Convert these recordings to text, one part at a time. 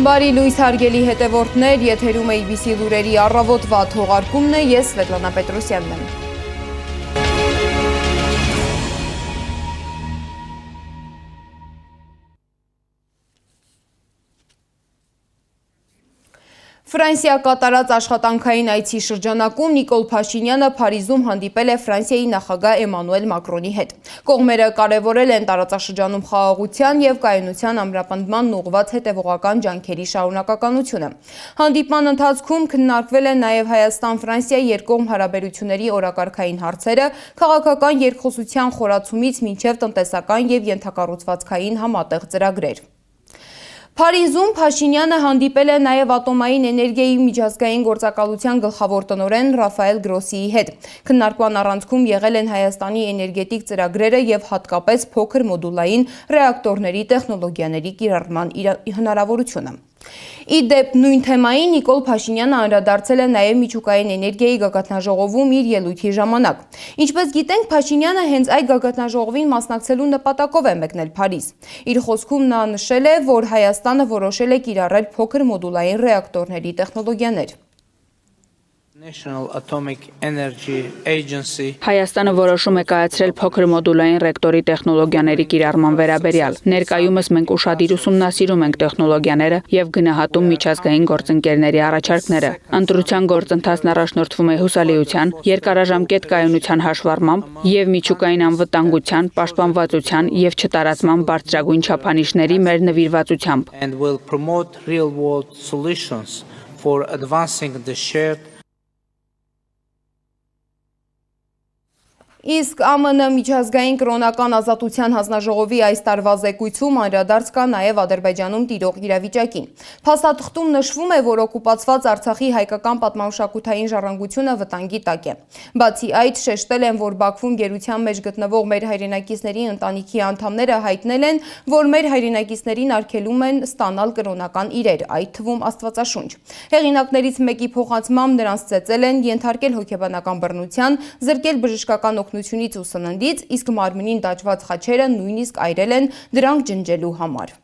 Բարի լույս հարգելի հետևորդներ, եթերում է ABC լուրերի առավոտվա թողարկումն է, ես Սվետլանա Պետրոսյանն եմ։ Ֆրանսիա կատարած աշխատանքային այցի շրջանակում Նիկոլ Փաշինյանը Փարիզում հանդիպել է Ֆրանսիայի նախագահ Էմանուել Մակրոնի հետ։ Կողմերը կարևորել են տարածաշրջանում խաղաղության և կայունության ամրապնդմանն ուղղված հետևողական ջանքերի շարունակականությունը։ Հանդիպման ընթացքում քննարկվել են նաև Հայաստան-Ֆրանսիա երկկողմ հարաբերությունների օրակարգային հարցերը, քաղաքական երկխոսության խորացումից մինչև տնտեսական և ենթակառուցվածքային համատեղ ծրագրեր։ Փարիզում Փաշինյանը հանդիպել է նաև ատոմային էներգիայի միջազգային գործակալության գլխավոր տնօրեն Ռաֆայել Գրոսիի հետ։ Քննարկման առանցքում եղել են Հայաստանի էներգետիկ ծրագրերը և հատկապես փոքր մոդուլային ռեակտորների տեխնոլոգիաների կիրառման հնարավորությունը։ Ի դեպ նույն թեմային Նիկոլ Փաշինյանը անդրադարձել է նաև միջուկային էներգիայի գագաթնաժողովում իր ելույթի ժամանակ։ Ինչպես գիտենք, Փաշինյանը հենց այդ գագաթնաժողովին մասնակցելու նպատակով է մեկնել Փարիզ։ Իր խոսքում նա նշել է, որ Հայաստանը որոշել է կիրառել փոքր մոդուլային ռեակտորների տեխնոլոգիաներ։ Հայաստանը որոշում է կայացրել փոքր մոդուլային ռեակտորի տեխնոլոգիաների կիրառման վերաբերյալ։ Ներկայումս մենք ուշադիր ուսումնասիրում ենք տեխնոլոգիաները և գնահատում միջազգային գործընկերների առաջարկները։ Ընտրության գործընթացն առաջնորդվում է հուսալիության, երկարաժամկետ կայունության հաշվառմամբ և միջուկային անվտանգության, պաշտպանվածության և չտարածման բարձրագույն չափանիշների մեր նվիրվածությամբ։ Իսկ ԱՄՆ միջազգային կրոնական ազատության հանձնաժողովի այս տարվա զեկույցում անդրադարձ կա նաև Ադրբեջանում տիրող իրավիճակին։ Փաստաթղթում նշվում է, որ օկուպացված Արցախի հայկական պատմամշակութային ժառանգությունը վտանգի տակ է։ Բացի այդ, շեշտել են, որ Բաքվում գերության մեջ գտնվող մեր հայրենակիցների ընտանիքի անդամները հայտնել են, որ մեր հայրենակիցներին արգելում են ստանալ կրոնական իրեր, այդ թվում Աստվածաշունչ։ Հեղինակներից մեկի փոխանցմամբ նրանց ծեծել են, ենթարկել հոգեբանական բռնության, զրկել բժշկական օգնությունից ու սննդից, իսկ մարմնին դաջված խաչերը նույնիսկ այրել են դրանք ջնջելու համար։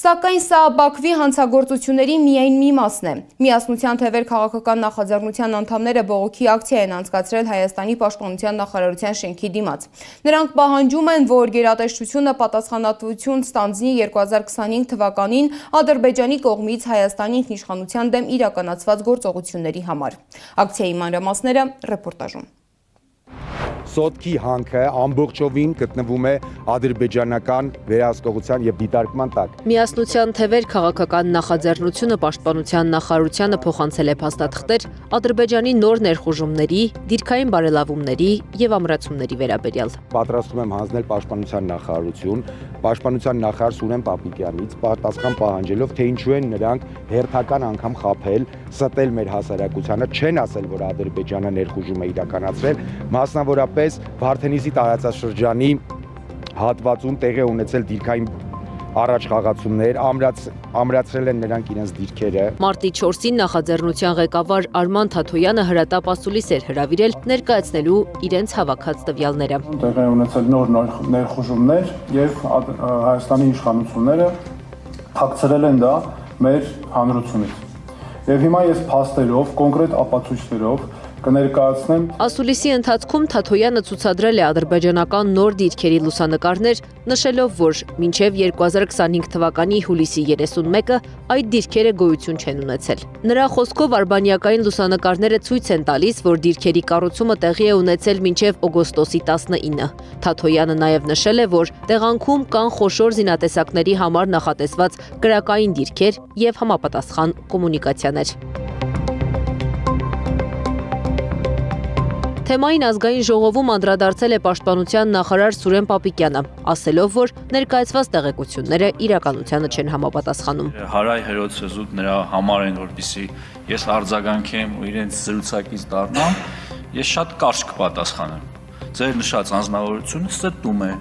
Սակայն սա Բաքվի հանցագործությունների միայն մի մասն է։ Միասնության թևեր քաղաքական նախաձեռնության անդամները բողոքի ակցիա են անցկացրել Հայաստանի պաշտպանության նախարարության շենքի դիմաց։ Նրանք պահանջում են, որ գերատեսչությունը պատասխանատվություն ստանձնի 2025 թվականին Ադրբեջանի կողմից Հայաստանի ինքնիշխանության դեմ իրականացված գործողությունների համար։ Ակցիայի մանրամասները ռեպորտաժում։ Սոտքի հանքը ամբողջովին գտնվում է ադրբեջանական վերահսկողության և դիտարկման տակ։ Միասնության թևեր քաղաքական նախաձեռնությունը պաշտպանության նախարարությանը փոխանցել է փաստաթղթեր Ադրբեջանի նոր ներխուժումների, դիրքային բարելավումների և ամրացումների վերաբերյալ։ Պատրաստում եմ հանձնել պաշտպանության նախարարություն, պաշտպանության նախարար Սուրեն Պապիկյանից պատասխան պահանջելով, թե ինչու են նրանք հերթական անգամ խաբել, ստել մեր հասարակությանը, չեն ասել, որ Ադրբեջանը ներխուժում է իրականացրել, մասնավորապես Վարդենիսի տարածաշրջանի հատվածում տեղի ունեցել դիրքային առաջխաղացումներ, ամրացրել են նրանք իրենց դիրքերը։ Մարտի 4-ին նախաձեռնության ղեկավար Արման Թաթոյանը հրատապ ասուլիս էր հրավիրել ներկայացնելու իրենց հավաքած տվյալները։ Տեղի ունեցել նոր ներխուժումներ և Հայաստանի իշխանությունները թաքցրել են դա մեր հանրությունից։ Եվ հիմա ես փաստերով, կոնկրետ ապացույցներով կներկայացնեմ։ Ասուլիսի ընթացքում Թաթոյանը ցուցադրել է ադրբեջանական նոր դիրքերի լուսանկարներ, նշելով, որ մինչև 2025 թվականի հուլիսի 31-ը այդ դիրքերը գոյություն չեն ունեցել։ Նրա խոսքով արբանյակային լուսանկարները ցույց են տալիս, որ դիրքերի կառուցումը տեղի է ունեցել մինչև օգոստոսի 19-ը։ Թաթոյանը նաև նշել է, որ տեղանքում կան խոշոր զինատեսակների համար նախատեսված կրակային դիրքեր և համապատասխան կոմունիկացիաներ։ Թեմային ազգային ժողովում անդրադարձել է պաշտպանության նախարար Սուրեն Պապիկյանը, ասելով, որ ներկայացված տեղեկությունները իրականությանը չեն համապատասխանում։ Հարայ հերոսը զուտ նրա համար են, որպեսզի ես արձագանքեմ ու իրենց զրուցակից դառնամ, ես շատ կարճ կպատասխանեմ։ Ձեր նշած անձնավորությունը ստտում է։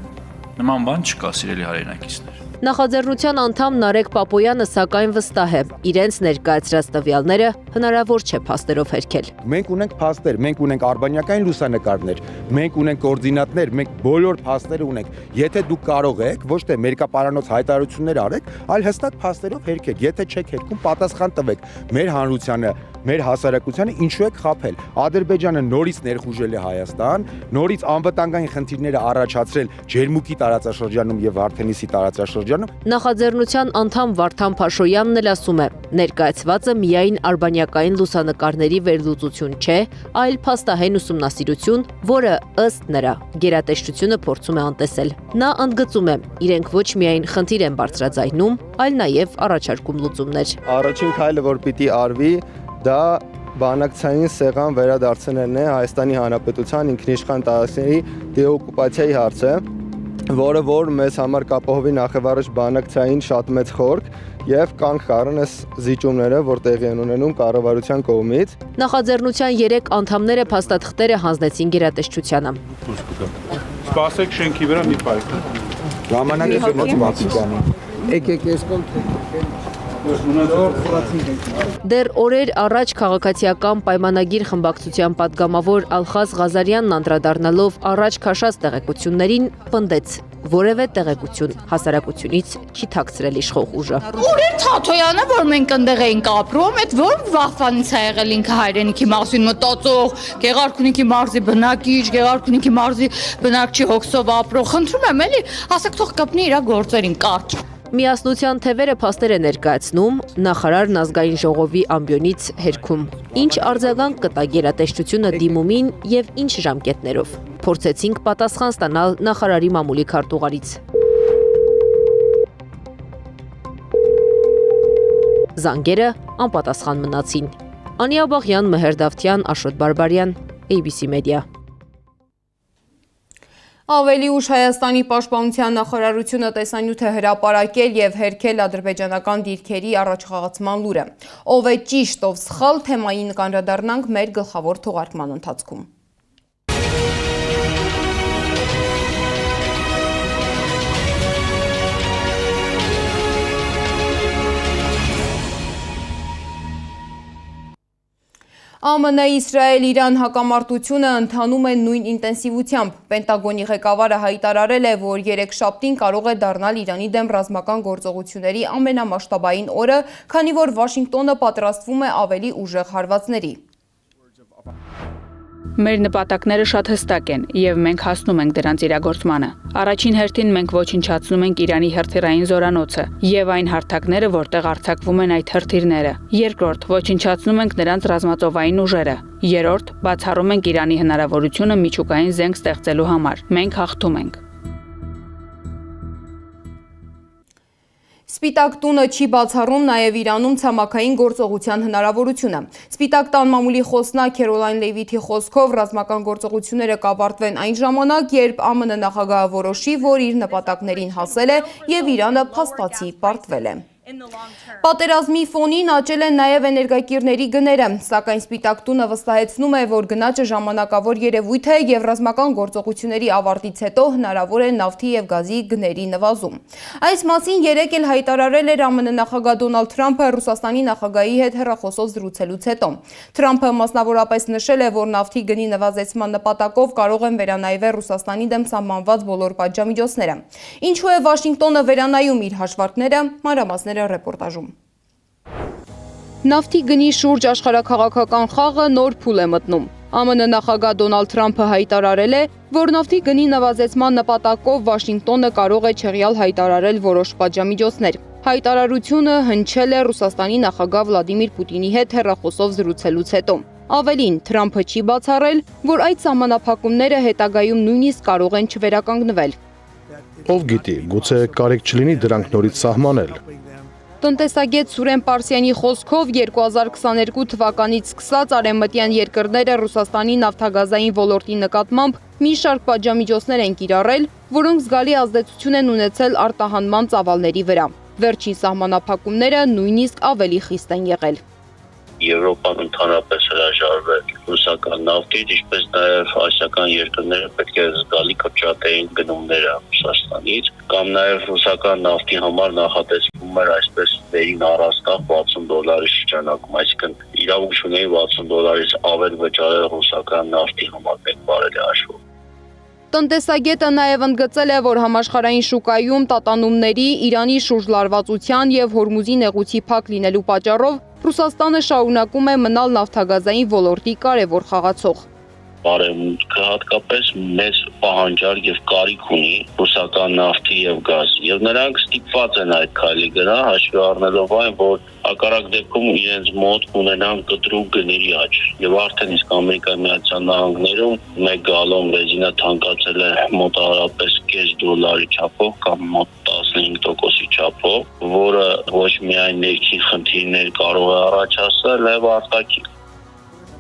Նման բան չկա, սիրելի հայրենակիցներ։ Նախաձեռնության անդամ Նարեկ Պապոյանը սակայն վստահ է, իրենց ներկայացրած տվյալները հնարավոր չէ փաստերով հերքել։ Մենք ունենք փաստեր, մենք ունենք արբանյակային լուսանկարներ, մենք ունենք կոորդինատներ, մենք բոլոր փաստերը ունենք։ Եթե դուք կարող եք ոչ թե մերկապարանոց հայտարարություններ արեք, այլ հստակ փաստերով հերքեք։ Եթե չեք հերքում, պատասխան տվեք մեր հանրությանը, մեր հասարակությանը ինչու եք խաբել։ Ադրբեջանը նորից ներխուժել է Հայաստան, նորից անվտանգային խնդիրները առաջացրել Ջերմուկի տարածաշրջանում եւ Վարդենիսի տարածաշրջանում։ Նախաձեռնության անդամ Վարդան Փաշոյանն էլ ասում է, ներկայացվածը միայն արբանյակային լուսանկարների վերլուծություն չէ, այլ փաստահեն ուսումնասիրություն, որը ըստ նրա գերատեսչությունը փորձում է անտեսել։ Նա ընդգծում է, իրենք ոչ միայն խնդիր են բարձրաձայնում, այլ նաև առաջարկում լուծումներ։ Առաջին քայլը, որ պիտի արվի, դա բանակցային սեղան վերադարձնելն է Հայաստանի Հանրապետության ինքնիշխան տարածքների դեօկուպացիայի հարցը, որը որ մեզ համար կապահովի նախևառաջ բանակցային շատ մեծ խորք եւ կանգ կառն այս զիջումները, որ տեղի են ունենում կառավարության կողմից։ Նախաձեռնության 3 անդամները փաստաթղթերը հանձնեցին գերատեսչությանը։ Սպասեք շենքի վրա մի պայք։ Ժամանակը սերմոց Վատիկանի։ Եկեք ես կողմ Դեռ օրեր առաջ քաղաքացիական պայմանագիր խմբակցության падգամավոր Ալխազ Ղազարյանն անդրադառնալով առաջ քաշած տեղեկություններին պնդեց, որևէ տեղեկություն հասարակությունից չի թաքցրել իշխող ուժը։ Ուրեր Թաթոյանը, որ մենք այնտեղ էինք ապրում, այդ որ վախվանից է եղել ինքը հայրենիքի մասին մտածող, Գեղարքունիքի մարզի բնակիչ, Գեղարքունիքի մարզի բնակչի հոգսով ապրող, խնդրում եմ էլի, ասեք թող կպնի իր գործերին կարճ։ Միասնության թևերը փաստեր է ներկայացնում, նախարարն ազգային ժողովի ամբիոնից հերքում։ Ինչ արձագանք կտա գերատեսչությունը դիմումին եւ ինչ ժամկետներով։ Փորձեցինք պատասխան ստանալ նախարարի մամուլի քարտուղարից։ Զանգերը անպատասխան մնացին։ Անիա Բաղյան, Մհեր Դավթյան, Աշոտ Բարբարյան, ABC Media։ Ավելի ուշ Հայաստանի պաշտպանության նախարարությունը տեսանյութ է հրապարակել եւ հերքել ադրբեջանական դիրքերի առաջխաղացման լուրը։ Ով է ճիշտ, ով սխալ, թեմային կանդրադառնանք մեր գլխավոր թողարկման ընթացքում։ ԱՄՆ-Իսրայել-Իրան հակամարտությունը ընթանում է նույն ինտենսիվությամբ։ Պենտագոնի ղեկավարը հայտարարել է, որ երեքշաբթին կարող է դառնալ Իրանի դեմ ռազմական գործողությունների ամենամասշտաբային օրը, քանի որ Վաշինգտոնը պատրաստվում է ավելի ուժեղ հարվածների։ Մեր նպատակները շատ հստակ են եւ մենք հասնում ենք դրանց իրագործմանը։ Առաջին հերթին մենք ոչնչացնում ենք Իրանի հրթիռային զորանոցը եւ այն հարթակները, որտեղ արձակվում են այդ հրթիռները։ Երկրորդ, ոչնչացնում ենք նրանց ռազմածովային ուժերը։ Երրորդ, բացառում ենք Իրանի հնարավորությունը միջուկային զենք ստեղծելու համար։ Մենք հաղթում ենք։ Սպիտակ տունը չի բացառում նաև Իրանում ցամաքային գործողության հնարավորությունը։ Սպիտակ տան մամուլի խոսնակ Քերոլայն Լևիթի խոսքով ռազմական գործողությունները կավարտվեն այն ժամանակ, երբ ԱՄՆ նախագահը որոշի, որ իր նպատակներին հասել է եւ Իրանը փաստացի պարտվել է։ Պատերազմի ֆոնին աճել են նաև էներգակիրների գները, սակայն Սպիտակ տունը վստահեցնում է, որ գնաճը ժամանակավոր երևույթ է եւ ռազմական գործողությունների ավարտից հետո հնարավոր է նավթի եւ գազի գների նվազում։ Այս մասին երեկ էլ հայտարարել էր ԱՄՆ նախագահ Դոնալդ Թրամփը Ռուսաստանի նախագահի հետ հեռախոսով զրուցելուց հետո։ Թրամփը մասնավորապես նշել է, որ նավթի գնի նվազեցման նպատակով կարող են վերանայվել Ռուսաստանի դեմ սահմանված բոլոր պատժամիջոցները։ Ինչու է Վաշինգտոնը վերանայում իր հաշվարկները, մանրամասները ռեպորտաժում։ Նավթի գնի շուրջ աշխարհաքաղաքական խաղը նոր փուլ է մտնում։ ԱՄՆ նախագահ Դոնալդ Թրամփը հայտարարել է, որ նավթի գնի նվազեցման նպատակով Վաշինգտոնը կարող է չեղյալ հայտարարել որոշ պատժամիջոցներ։ Հայտարարությունը հնչել է Ռուսաստանի նախագահ Վլադիմիր Պուտինի հետ հեռախոսով զրուցելուց հետո։ Ավելին, Թրամփը չի բացառել, որ այդ սահմանափակումները հետագայում նույնիսկ կարող են չվերականգնվել։ Ով գիտի, գուցե կարիք չլինի դրանք նորից սահմանել։ Տնտեսագետ Սուրեն Պարսյանի խոսքով 2022 թվականից սկսած արևմտյան երկրները Ռուսաստանի նավթագազային ոլորտի նկատմամբ մի շարք պատժամիջոցներ են կիրառել, որոնք զգալի ազդեցություն են ունեցել արտահանման ծավալների վրա։ Վերջին սահմանափակումները նույնիսկ ավելի խիստ են եղել։ Եվրոպան ընդհանրապես հրաժարվել ռուսական նավթից, ինչպես նաև ասիական երկրները պետք է զգալի կրճատեին գնումները Ռուսաստանից, կամ նաև ռուսական նավթի համար նախատեսվում էր այսպես վերին առաստաղ $60 շրջանակում, այսինքն իրավունք ունեի $60 ավել վճարել ռուսական նավթի համար մեկ բարելի հաշվով։ Տնտեսագետը նաև ընդգծել է, որ համաշխարհային շուկայում տատանումների, Իրանի շուրջ լարվածության եւ Հորմուզի նեղուցի փակ լինելու պատճառով Ռուսաստանը շարունակում է մնալ նավթագազային ոլորտի կարևոր խաղացող։ Բարեմուտքը հատկապես մեծ պահանջարկ եւ կարիք ունի ռուսական նավթի եւ գազի եւ նրանք ստիպված են այդ քայլի գնալ հաշվի առնելով այն, որ հակառակ դեպքում իրենց մոտ ունենան կտրուկ գների աճ եւ արդեն իսկ Ամերիկայի Միացյալ Նահանգներում 1 գալոն բենզինը թանկացել է մոտավորապես $0.5 չափով կամ մոտ 15%-ի չափով, որը ոչ միայն ներքին խնդիրներ կարող է առաջացնել, այլ արտաքին։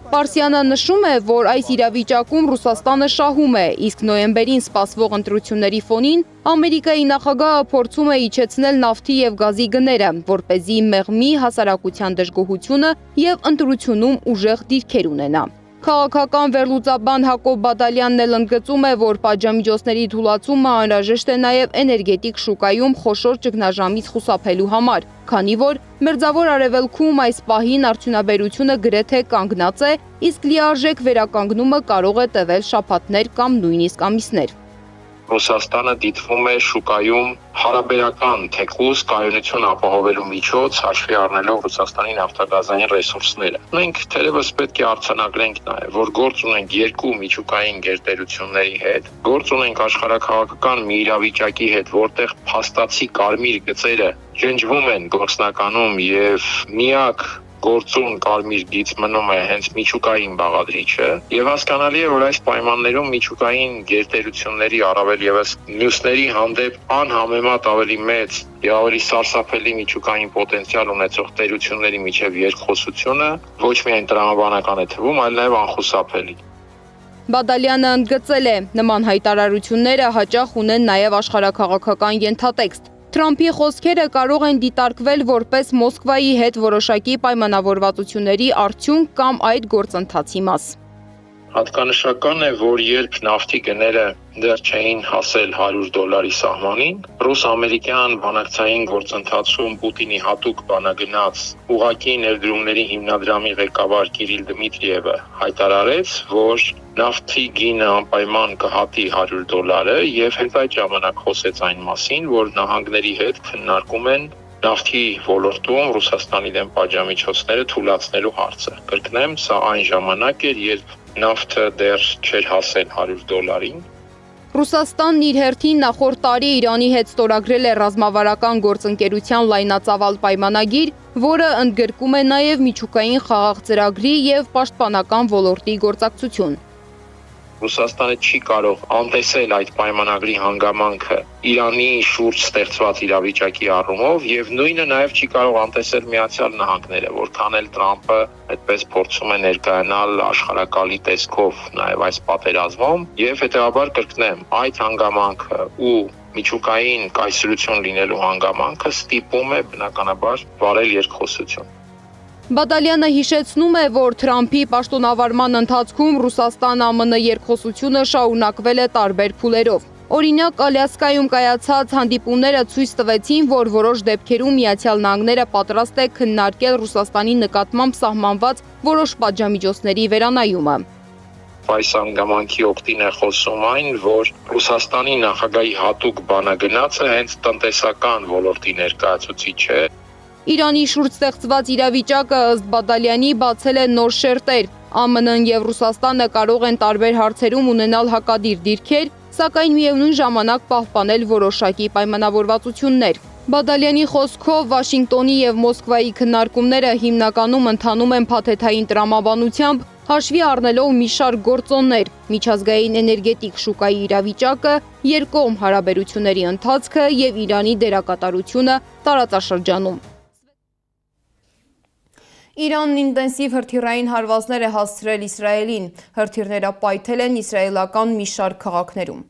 Պարսյանը նշում է, որ այս իրավիճակում Ռուսաստանը շահում է, իսկ նոյեմբերին սպասվող ընտրությունների ֆոնին Ամերիկայի նախագահը փորձում է իջեցնել նավթի եւ գազի գները, որպեսզի մեղմի հասարակության դժգոհությունը եւ ընտրությունում ուժեղ դիրքեր ունենա։ Քաղաքական վերլուծաբան Հակոբ Բադալյանն էլ ընդգծում է, որ պատժամիջոցների թուլացումը անհրաժեշտ է նաև էներգետիկ շուկայում խոշոր ճգնաժամից խուսափելու համար, քանի որ Մերձավոր Արևելքում այս պահին արդյունաբերությունը գրեթե կանգնած է, իսկ լիարժեք վերականգնումը կարող է տևել շաբաթներ կամ նույնիսկ ամիսներ։ Ռուսաստանը դիտվում է շուկայում հարաբերական թեկուզ կայունություն ապահովելու միջոց հաշվի առնելով Ռուսաստանի նավթագազային ռեսուրսները։ Մենք թերևս պետք է արձանագրենք նաև, որ գործ ունենք երկու միջուկային գերտերությունների հետ, գործ ունենք աշխարհաքաղաքական մի իրավիճակի հետ, որտեղ փաստացի կարմիր գծերը ջնջվում են գործնականում եւ միակ գործուն կարմիր գիծ մնում է հենց միջուկային բաղադրիչը եւ հասկանալի է, որ այս պայմաններում միջուկային գերտերությունների առավել եւս մյուսների հանդեպ անհամեմատ ավելի մեծ եւ ավելի սարսափելի միջուկային պոտենցիալ ունեցող տերությունների միջև երկխոսությունը ոչ միայն տրամաբանական է թվում, այլ նաեւ անխուսափելի։ Բադալյանը ընդգծել է, նման հայտարարությունները հաճախ ունեն նաև աշխարհաքաղաքական ենթատեքստ։ Թրամփի խոսքերը կարող են դիտարկվել որպես Մոսկվայի հետ որոշակի պայմանավորվածությունների արդյունք կամ այդ գործընթացի մաս։ Հատկանշական է, որ երբ նավթի գները դեռ չէին հասել $100 սահմանին, ռուս-ամերիկյան բանակցային գործընթացում Պուտինի հատուկ բանագնաց ուղղակի ներդրումների հիմնադրամի ղեկավար Կիրիլ Դմիտրիևը հայտարարեց, որ նավթի գինը անպայման կհատի $100 եւ հենց այդ ժամանակ խոսեց այն մասին, որ նահանգների հետ քննարկում են նավթի ոլորտում Ռուսաստանի դեմ պատժամիջոցները թույլատնելու հարցը։ Կրկնեմ, սա այն ժամանակ էր, երբ նավթը դեռ չէր հասել $100-ին։ Ռուսաստանն իր հերթին նախորդ տարի Իրանի հետ ստորագրել է ռազմավարական գործընկերության լայնածավալ պայմանագիր, որը ընդգրկում է նաև միջուկային խաղաղ ծրագրի եւ պաշտպանական ոլորտի գործակցություն։ Ռուսաստանը չի կարող անտեսել այդ պայմանագրի հանգամանքը Իրանի շուրջ ստեղծված իրավիճակի առումով եւ նույնը նաեւ չի կարող անտեսել Միացյալ Նահանգները, որքան էլ Թրամփը այդպես փորձում է ներկայանալ աշխարհակալի տեսքով նաեւ այս պատերազմում եւ հետեւաբար կրկնեմ, այդ հանգամանքը ու միջուկային կայսրություն լինելու հանգամանքը ստիպում է բնականաբար վարել երկխոսություն։ Բադալյանը հիշեցնում է, որ Թրամփի պաշտոնավարման ընթացքում Ռուսաստան-ԱՄՆ երկխոսությունը շարունակվել է տարբեր փուլերով։ Օրինակ, Ալյասկայում կայացած հանդիպումները ցույց տվեցին, որ որոշ դեպքերում Միացյալ Նահանգները պատրաստ է քննարկել Ռուսաստանի նկատմամբ սահմանված որոշ պատժամիջոցների վերանայումը։ Այս հանգամանքի օգտին է խոսում այն, որ Ռուսաստանի նախագահի հատուկ բանագնացը հենց տնտեսական ոլորտի ներկայացուցիչ է։ Իրանի շուրջ ստեղծված իրավիճակը ըստ Բադալյանի բացել է նոր շերտեր։ ԱՄՆ-ն եւ Ռուսաստանը կարող են տարբեր հարցերում ունենալ հակադիր դիրքեր, սակայն միևնույն ժամանակ պահպանել որոշակի պայմանավորվածություններ։ Բադալյանի խոսքով Վաշինգտոնի եւ Մոսկվայի քննարկումները հիմնականում ընթանում են փաթեթային տրամաբանությամբ, հաշվի առնելով մի շարք գործոններ՝ միջազգային էներգետիկ շուկայի իրավիճակը, երկկողմ հարաբերությունների ընթացքը եւ Իրանի դերակատարությունը տարածաշրջանում։ Իրանն ինտենսիվ հրթիռային հարվածներ է հասցրել Իսրայելին։ Հրթիռները պայթել են իսրայելական մի շարք քաղաքներում։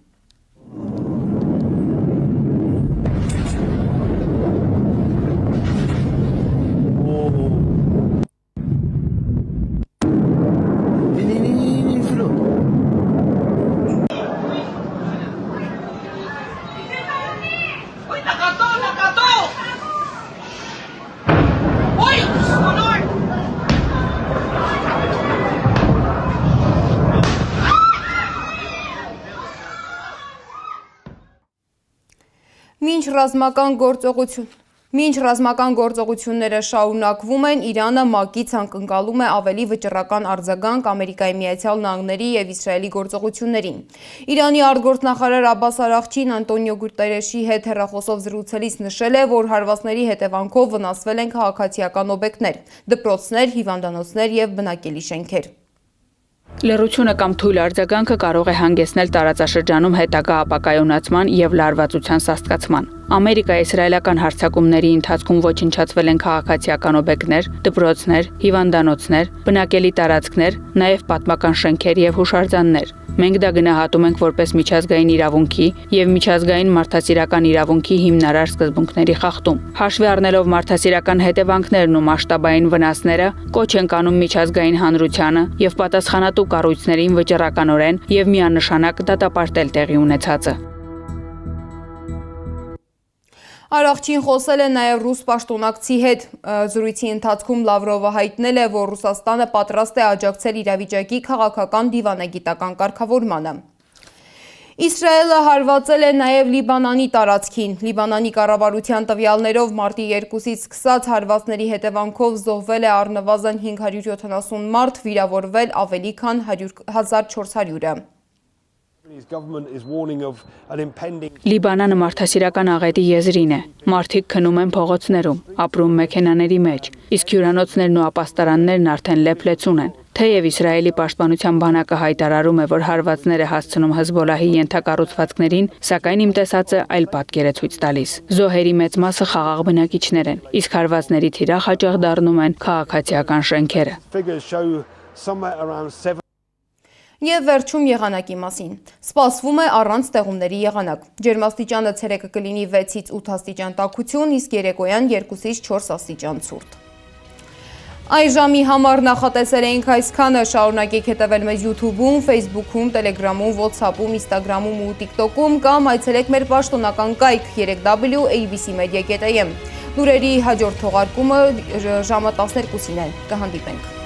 Մինչ ռազմական գործողությունները շարունակվում են, Իրանը ՄԱԿ-ից ակնկալում է ավելի վճռական արձագանք Ամերիկայի Միացյալ Նահանգների և Իսրայելի գործողություններին։ Իրանի արտգործնախարար Աբբաս Արաղչին Անտոնիո Գուտերեշի հետ հեռախոսով զրուցելիս նշել է, որ հարվածների հետևանքով վնասվել են քաղաքացիական օբյեկտներ, դպրոցներ, հիվանդանոցներ և բնակելի շենքեր։ Լռությունը կամ թույլ արձագանքը կարող է հանգեցնել տարածաշրջանում հետագա ապակայունացման և լարվածության սաստկացման։ Ամերիկա-իսրայելական հարձակումների ընթացքում ոչնչացվել են քաղաքացիական օբյեկտներ, դպրոցներ, հիվանդանոցներ, բնակելի տարածքներ, նաև պատմական շենքեր և հուշարձաններ։ Մենք դա գնահատում ենք որպես միջազգային իրավունքի և միջազգային մարդասիրական իրավունքի հիմնարար սկզբունքների խախտում։ Հաշվի առնելով մարդասիրական հետևանքներն ու մասշտաբային վնասները, կոչ ենք անում միջազգային հանրությանը և պատասխանատու կառույցներին վճռականորեն և միանշանակ դատապարտել տեղի ունեցածը։ Արաղչին խոսել է նաև ռուս պաշտոնակցի հետ։ Զրույցի ընթացքում Լավրովը հայտնել է, որ Ռուսաստանը պատրաստ է աջակցել իրավիճակի քաղաքական դիվանագիտական կարգավորմանը։ Իսրայելը հարվածել է նաև Լիբանանի տարածքին։ Լիբանանի կառավարության տվյալներով մարտի 2-ից սկսած հարվածների հետևանքով զոհվել է առնվազն 570 մարդ, վիրավորվել ավելի քան 1400-ը։ Լիբանանը մարդասիրական աղետի եզրին է։ Մարդիկ քնում են փողոցներում, ապրում մեքենաների մեջ, իսկ հյուրանոցներն ու ապաստարաններն արդեն լեփլեցուն են։ Թեև Իսրայելի պաշտպանության բանակը հայտարարում է, որ հարվածներ է հասցնում Հեզբոլահի ենթակառուցվածքներին, սակայն իմ տեսածը այլ պատկեր է ցույց տալիս։ Զոհերի մեծ մասը խաղաղ բնակիչներ են, իսկ հարվածների թիրախ հաճախ դառնում են քաղաքացիական շենքերը։ Եվ վերջում եղանակի մասին։ Սպասվում է առանց տեղումների եղանակ։ Ջերմաստիճանը ցերեկը կլինի 6-ից 8 աստիճան տաքություն, իսկ երեկոյան 2-ից 4 աստիճան ցուրտ։ Այժմի համար նախատեսել էինք այսքանը, շարունակեք հետևել մեզ YouTube-ում, Facebook-ում, Telegram-ում, WhatsApp-ում, Instagram-ում ու TikTok-ում կամ այցելեք մեր պաշտոնական կայք 3w.abcmedia.am։ Լուրերի հաջորդ թողարկումը ժամը 12-ին է։ Կհանդիպենք։